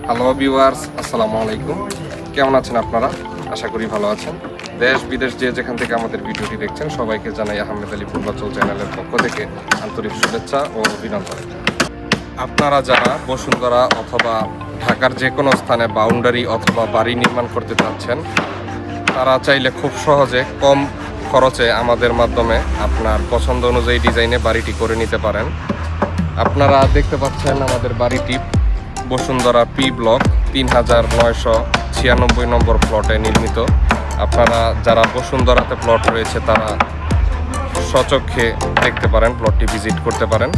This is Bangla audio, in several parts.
হ্যালো ভিউয়ার্স, আসসালামু আলাইকুম। কেমন আছেন আপনারা? আশা করি ভালো আছেন। দেশ বিদেশ যে যেখান থেকে আমাদের ভিডিওটি দেখছেন সবাইকে জানাই আহমেদ আলী পূর্বাচল চ্যানেলের পক্ষ থেকে আন্তরিক শুভেচ্ছা ও অভিনন্দন। আপনারা যারা বসুন্ধরা অথবা ঢাকার যে কোনো স্থানে বাউন্ডারি অথবা বাড়ি নির্মাণ করতে চাচ্ছেন, তারা চাইলে খুব সহজে কম খরচে আমাদের মাধ্যমে আপনার পছন্দ অনুযায়ী ডিজাইনে বাড়িটি করে নিতে পারেন। আপনারা দেখতে পাচ্ছেন আমাদের বাড়িটি বসুন্ধরা পি ব্লক 3996 নম্বর প্লটে নির্মিত। আপনারা যারা বসুন্ধরাতে প্লট রয়েছে তারা সচক্ষে দেখতে পারেন, প্লটটি ভিজিট করতে পারেন।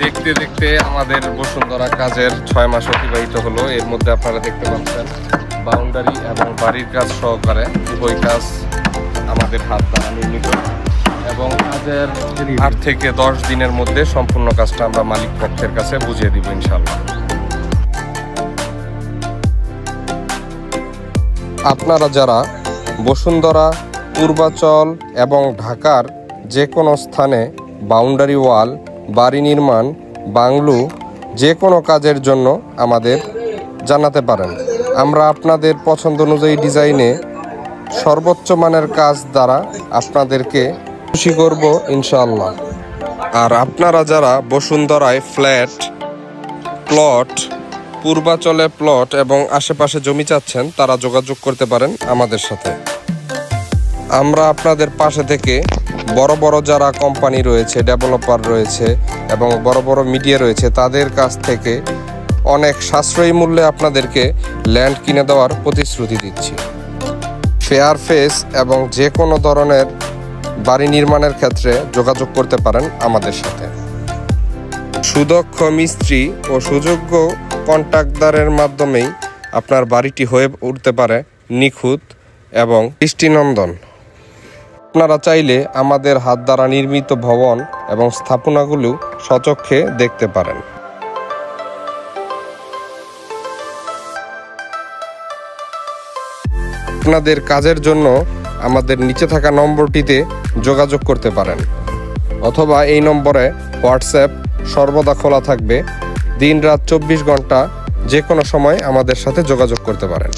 দেখতে দেখতে আমাদের বসুন্ধরা কাজের 6 মাস অতিবাহিত হলো। এর মধ্যে আপনারা দেখতে পাচ্ছেন বাউন্ডারি এবং বাড়ির কাজ সহকারে উভয় কাজ আমাদের হাত দ্বারা নির্মিত, এবং কাজের 8 থেকে 10 দিনের মধ্যে সম্পূর্ণ কাজটা আমরা মালিক পক্ষের কাছে বুঝিয়ে দিব ইনশাআল্লাহ। আপনারা যারা বসুন্ধরা, পূর্বাচল এবং ঢাকার যে কোনো স্থানে বাউন্ডারি ওয়াল, বাড়ি নির্মাণ, বাংলো যে কোনো কাজের জন্য আমাদের জানাতে পারেন। আমরা আপনাদের পছন্দ অনুযায়ী ডিজাইনে সর্বোচ্চ মানের কাজ দ্বারা আপনাদেরকে খুশি করব ইনশাআল্লাহ। আর আপনারা যারা বসুন্ধরায় ফ্ল্যাট, প্লট, পূর্বাচলে প্লট এবং আশেপাশে জমি চাচ্ছেন, তারা যোগাযোগ করতে পারেন আমাদের সাথে। আমরা আপনাদের পাশে থেকে বড় বড় যারা কোম্পানি রয়েছে, ডেভেলপার রয়েছে এবং বড় বড় মিডিয়া রয়েছে, তাদের কাছ থেকে অনেক সাশ্রয়ী মূল্যে আপনাদেরকে ল্যান্ড কিনে দেওয়ার প্রতিশ্রুতি দিচ্ছি। ফেয়ার ফেস এবং যে কোনো ধরনের বাড়ি নির্মাণের ক্ষেত্রে যোগাযোগ করতে পারেন আমাদের সাথে। সুদক্ষ মিস্ত্রি ও সুযোগ্য কন্ট্রাক্টরের মাধ্যমেই আপনার বাড়িটি হয়ে উঠতে পারে নিখুঁত এবং দৃষ্টিনন্দন। আপনারা চাইলে আমাদের হাত দ্বারা নির্মিত ভবন এবং স্থাপনাগুলো সচক্ষে দেখতে পারেন। আপনাদের কাজের জন্য আমাদের নিচে থাকা নম্বরটিতে যোগাযোগ করতে পারেন, অথবা এই নম্বরে হোয়াটসঅ্যাপ সর্বদা খোলা থাকবে। দিন রাত 24 ঘন্টা যে কোনো সময় আমাদের সাথে যোগাযোগ করতে পারেন।